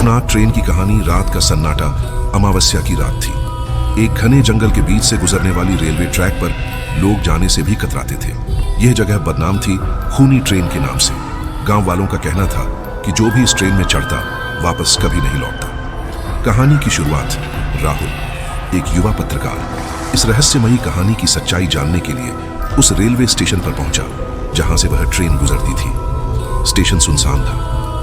खौफनाक ट्रेन की कहानी। रात का सन्नाटा, अमावस्या की रात थी। एक घने जंगल के बीच से गुजरने वाली रेलवे ट्रैक पर लोग जाने से भी कतराते थे। यह जगह बदनाम थी खूनी ट्रेन के नाम से। गांव वालों का कहना था कि जो भी इस ट्रेन में चढ़ता वापस कभी नहीं लौटता। कहानी की शुरुआत राहुल, एक युवा पत्रकार, इस रहस्यमयी कहानी की सच्चाई जानने के लिए उस रेलवे स्टेशन पर पहुंचा जहां से वह ट्रेन गुजरती थी। स्टेशन सुनसान था,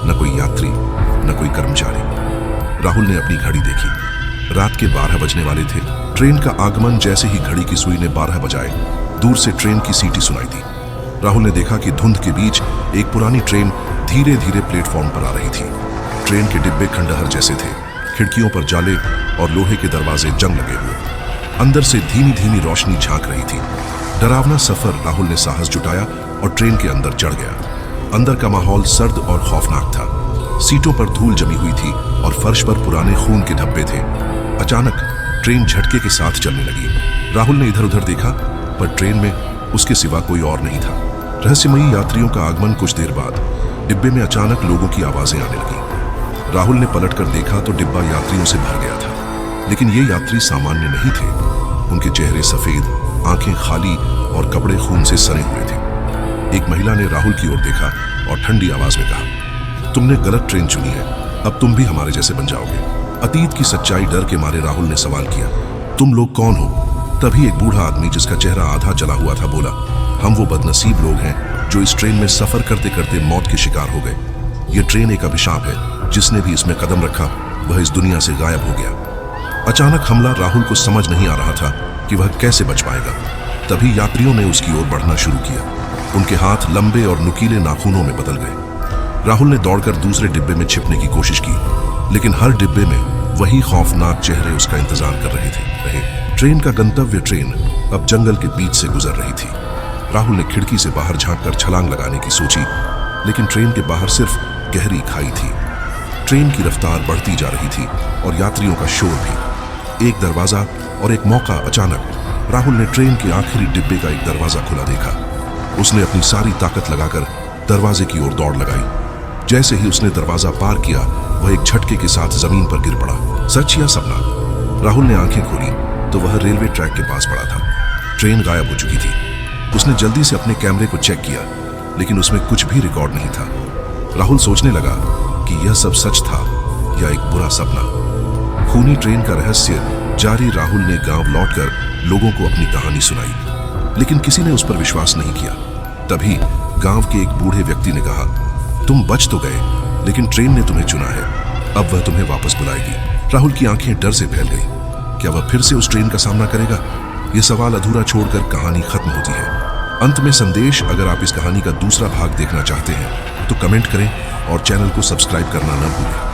न कोई यात्री न कोई कर्मचारी। राहुल ने अपनी घड़ी देखी। रात के 12 बजने वाले थे। ट्रेन का आगमन जैसे ही घड़ी की सुई ने 12 बजाए, दूर से ट्रेन की सीटी सुनाई दी। राहुल ने देखा कि धुंध के बीच एक पुरानी ट्रेन धीरे धीरे प्लेटफॉर्म पर आ रही थी। ट्रेन के डिब्बे खंडहर जैसे थे, खिड़कियों पर जाले और लोहे के दरवाजे जंग लगे हुए। अंदर से धीमी धीमी रोशनी झांक रही थी। डरावना सफर। राहुल ने साहस जुटाया और ट्रेन के अंदर चढ़ गया। अंदर का माहौल सर्द और खौफनाक था। सीटों पर धूल जमी हुई थी और फर्श पर पुराने खून के धब्बे थे। अचानक ट्रेन झटके के साथ चलने लगी। राहुल ने इधर उधर देखा, पर ट्रेन में उसके सिवा कोई और नहीं था। रहस्यमयी यात्रियों का आगमन। कुछ देर बाद डिब्बे में अचानक लोगों की आवाजें आने लगी। राहुल ने पलटकर देखा तो डिब्बा यात्रियों से भर गया था, लेकिन ये यात्री सामान्य नहीं थे। उनके चेहरे सफेद, आंखें खाली और कपड़े खून से सने हुए थे। एक महिला ने राहुल की ओर देखा और ठंडी आवाज में कहा, तुमने गलत ट्रेन चुनी है, अब तुम भी हमारे जैसे बन जाओगे। अतीत की सच्चाई। डर के मारे राहुल ने सवाल किया, तुम लोग कौन हो? तभी एक बूढ़ा आदमी जिसका चेहरा आधा जला हुआ था बोला, हम वो बदनसीब लोग हैं जो इस ट्रेन में सफर करते करते मौत के शिकार हो गए। ये ट्रेन एक अभिशाप है। जिसने भी इसमें कदम रखा वह इस दुनिया से गायब हो गया। अचानक हमला। राहुल को समझ नहीं आ रहा था कि वह कैसे बच पाएगा। तभी यात्रियों ने उसकी ओर बढ़ना शुरू किया। उनके हाथ लंबे और नुकीले नाखूनों में बदल गए। राहुल ने दौड़कर दूसरे डिब्बे में छिपने की कोशिश की, लेकिन हर डिब्बे में वही खौफनाक चेहरे उसका इंतजार कर रहे थे। ट्रेन का गंतव्य ट्रेन अब जंगल के बीच से गुजर रही थी। राहुल ने खिड़की से बाहर झांककर छलांग लगाने की सोची, लेकिन ट्रेन के बाहर सिर्फ गहरी खाई थी। ट्रेन की रफ्तार बढ़ती जा रही थी और यात्रियों का शोर भी। एक दरवाजा और एक मौका। अचानक राहुल ने ट्रेन के आखिरी डिब्बे का एक दरवाजा खुला देखा। उसने अपनी सारी ताकत लगाकर दरवाजे की ओर दौड़ लगाई। जैसे ही उसने दरवाजा पार किया, वह एक झटके के साथ जमीन पर गिर पड़ा। सच या सपना? राहुल ने आंखें खोली तो वह रेलवे ट्रैक के पास पड़ा था। ट्रेन गायब हो चुकी थी। उसने जल्दी से अपने कैमरे को चेक किया, लेकिन उसमें कुछ भी रिकॉर्ड नहीं था। राहुल सोचने लगा कि यह सब सच था या एक बुरा सपना। खूनी ट्रेन का रहस्य जारी। राहुल ने गांव लौटकर लोगों को अपनी कहानी सुनाई, लेकिन किसी ने उस पर विश्वास नहीं किया। तभी गांव के एक बूढ़े व्यक्ति ने कहा, तुम बच तो गए, लेकिन ट्रेन ने तुम्हें चुना है। अब वह तुम्हें वापस बुलाएगी। राहुल की आंखें डर से फैल गईं। क्या वह फिर से उस ट्रेन का सामना करेगा? यह सवाल अधूरा छोड़कर कहानी खत्म होती है। अंत में संदेश। अगर आप इस कहानी का दूसरा भाग देखना चाहते हैं तो कमेंट करें और चैनल को सब्सक्राइब करना न भूलें।